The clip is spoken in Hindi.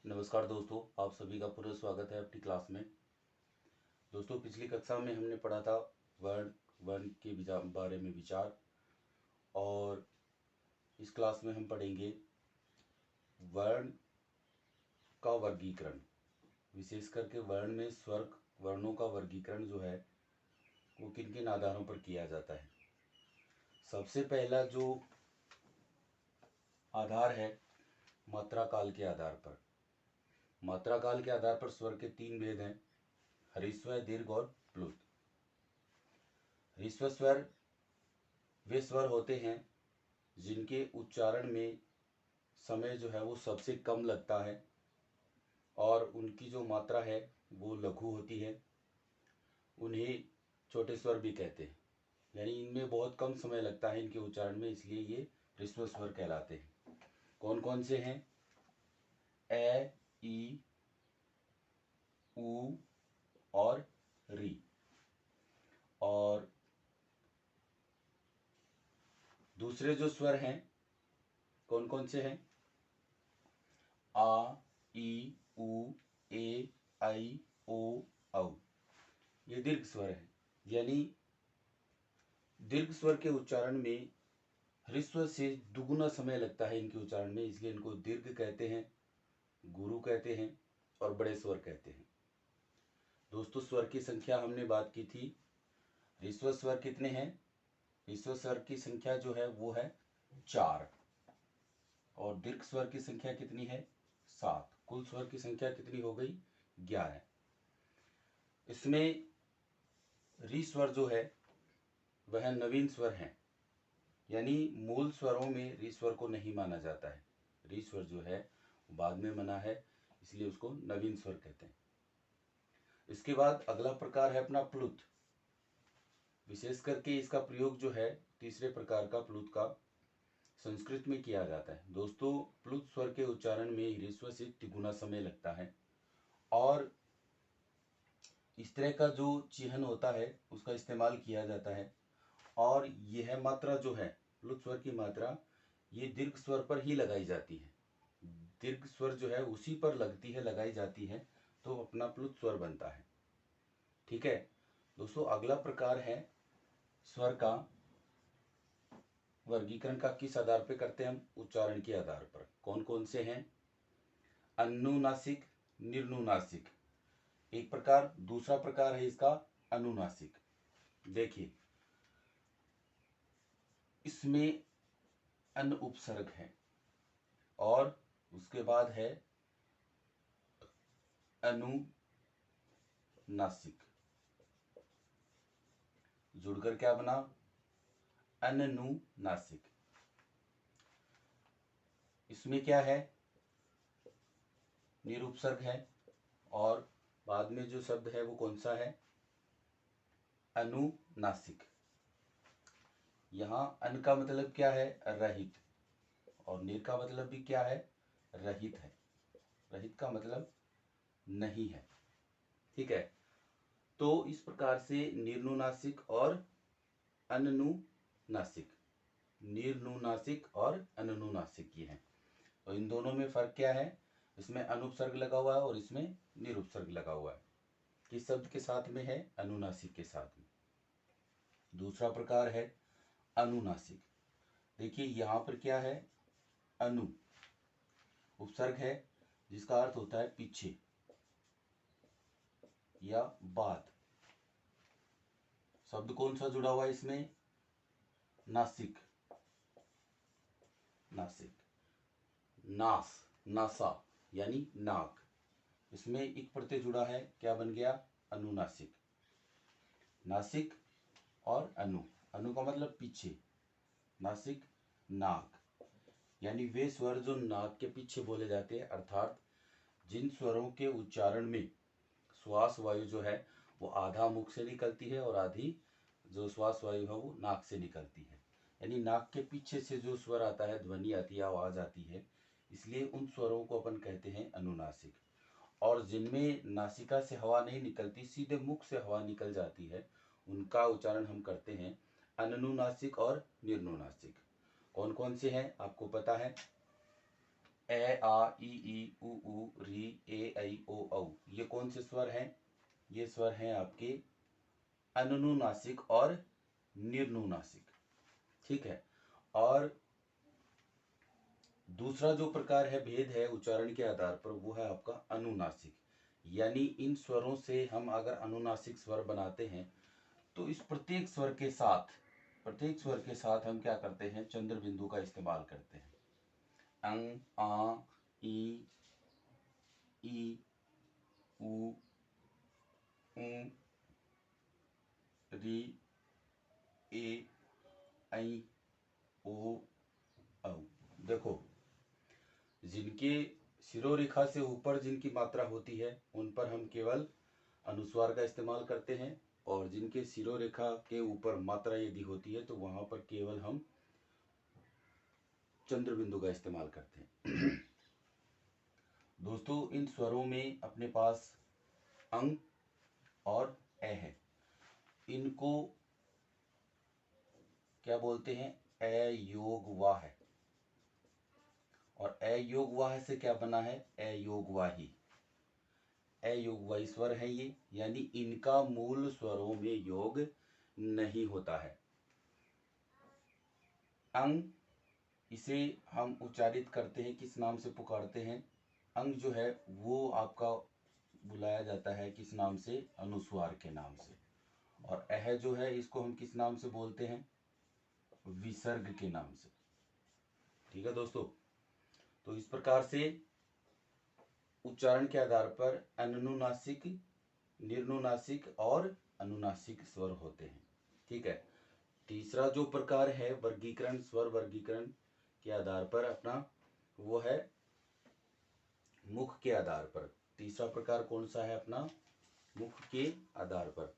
नमस्कार दोस्तों, आप सभी का पुनः स्वागत है अपनी क्लास में। दोस्तों, पिछली कक्षा में हमने पढ़ा था वर्ण के बारे में विचार, और इस क्लास में हम पढ़ेंगे वर्ण का वर्गीकरण। विशेष करके वर्ण में स्वर वर्णों का वर्गीकरण जो है वो किन किन आधारों पर किया जाता है। सबसे पहला जो आधार है मात्रा काल के आधार पर। मात्रा काल के आधार पर स्वर के तीन भेद हैं, ह्रस्व, दीर्घ और प्लुत। ह्रस्व स्वर वे स्वर होते हैं जिनके उच्चारण में समय जो है वो सबसे कम लगता है और उनकी जो मात्रा है वो लघु होती है। उन्हें छोटे स्वर भी कहते हैं, यानी इनमें बहुत कम समय लगता है इनके उच्चारण में, इसलिए ये ह्रस्व स्वर कहलाते हैं। कौन कौन से हैं? ए, ई, ऊ और री। और दूसरे जो स्वर हैं कौन कौन से हैं? आ, ई, उ, ए, आई, ओ, औ। ये दीर्घ स्वर है, यानी दीर्घ स्वर के उच्चारण में ह्रस्व से दुगुना समय लगता है इनके उच्चारण में, इसलिए इनको दीर्घ कहते हैं, गुरु कहते हैं और बड़े स्वर कहते हैं। दोस्तों, स्वर की संख्या हमने बात की थी। ह्रस्व स्वर कितने हैं? ह्रस्व स्वर की संख्या जो है वो है 4 और दीर्घ स्वर की संख्या कितनी है? 7। कुल स्वर की संख्या कितनी हो गई? 11। इसमें री स्वर जो है वह नवीन स्वर है, यानी मूल स्वरों में री स्वर को नहीं माना जाता है। री स्वर जो है बाद में बना है, इसलिए उसको नवीन स्वर कहते हैं। इसके बाद अगला प्रकार है अपना प्लुत। विशेष करके इसका प्रयोग जो है तीसरे प्रकार का प्लुत का संस्कृत में किया जाता है। दोस्तों, प्लुत स्वर के उच्चारण में ह्रस्व से तिगुना समय लगता है और इस तरह का जो चिन्ह होता है उसका इस्तेमाल किया जाता है। और यह मात्रा जो है प्लुत स्वर की मात्रा, ये दीर्घ स्वर पर ही लगाई जाती है। दीर्घ स्वर जो है उसी पर लगती है, लगाई जाती है, तो अपना प्लुत स्वर बनता है। ठीक है दोस्तों, अगला प्रकार है स्वर का वर्गीकरण का किस आधार पर करते हैं हम? उच्चारण के आधार पर। कौन कौन से हैं? अनुनासिक, निर्नुनासिक एक प्रकार, दूसरा प्रकार है इसका अनुनासिक। देखिए, इसमें अन उपसर्ग है और उसके बाद है अनुनासिक, जुड़कर क्या बना? अनुनासिक। इसमें क्या है? निरुपसर्ग है और बाद में जो शब्द है वो कौन सा है? अनुनासिक। यहां अन का मतलब क्या है? रहित, और निर का मतलब भी क्या है? रहित है। रहित का मतलब नहीं है। ठीक है, तो इस प्रकार से निर्नुनासिक और अनुनासिक, निर्नुनासिक और अनुनासिक ये हैं। तो इन दोनों में फर्क क्या है? इसमें अनुपसर्ग लगा हुआ है और इसमें निरुपसर्ग लगा हुआ है। किस शब्द के साथ में है? अनुनासिक के साथ में। दूसरा प्रकार है अनुनासिक। देखिए यहां पर क्या है? अनु उपसर्ग है जिसका अर्थ होता है पीछे या बाद। शब्द कौन सा जुड़ा हुआ है इसमें? नासिक, नासिक। नास, नासा यानी नाक, इसमें एक प्रत्यय जुड़ा है, क्या बन गया? अनुनासिक। नासिक और अनु, अनु का मतलब पीछे, नासिक नाक, यानी वे स्वर जो नाक के पीछे बोले जाते हैं, अर्थात जिन स्वरों के उच्चारण में श्वास वायु जो है वो आधा मुख से निकलती है और आधी जो श्वास वायु है वो नाक से निकलती है, यानी नाक के पीछे से जो स्वर आता है, ध्वनि आती है, आवाज आती है, इसलिए उन स्वरों को अपन कहते हैं अनुनासिक। और जिनमें नासिका से हवा नहीं निकलती, सीधे मुख से हवा निकल जाती है, उनका उच्चारण हम करते हैं अनुनासिक और निर्नुनासिक। कौन कौन से हैं आपको पता है? ए आ ई उ री ए ऐ ओ औ। ये कौन से स्वर हैं? ये स्वर हैं आपके अनुनुनासिक और निर्नुनासिक। ठीक है। और दूसरा जो प्रकार है, भेद है उच्चारण के आधार पर, वो है आपका अनुनासिक। यानी इन स्वरों से हम अगर अनुनासिक स्वर बनाते हैं तो इस प्रत्येक स्वर के साथ हम क्या करते हैं? चंद्र बिंदु का इस्तेमाल करते हैं। अंग, आ, ई उ री ए ऐ ओ औ। देखो, जिनके शिरोरेखा से ऊपर जिनकी मात्रा होती है उन पर हम केवल अनुस्वार का इस्तेमाल करते हैं, और जिनके शिरोरेखा के ऊपर मात्रा यदि होती है तो वहां पर केवल हम चंद्र बिंदु का इस्तेमाल करते हैं। दोस्तों, इन स्वरों में अपने पास अंग और ए है। इनको क्या बोलते हैं? ए योग वाह है। और ए योग वाह से क्या बना है? ए योग वाही। ए योग वाही स्वर है ये, यानी इनका मूल स्वरों में योग नहीं होता है। अंग, इसे हम उच्चारित करते हैं, किस नाम से पुकारते हैं? अंग जो है वो आपका बुलाया जाता है किस नाम से? अनुस्वार के नाम से। और अह जो है इसको हम किस नाम से बोलते हैं? विसर्ग के नाम से। ठीक है दोस्तों, तो इस प्रकार से उच्चारण के आधार पर अनुनासिक, निर्नुनासिक और अनुनासिक स्वर होते हैं। ठीक है। तीसरा जो प्रकार है वर्गीकरण, स्वर वर्गीकरण के आधार पर अपना, वो है मुख के आधार पर। तीसरा प्रकार कौन सा है अपना? मुख के आधार पर।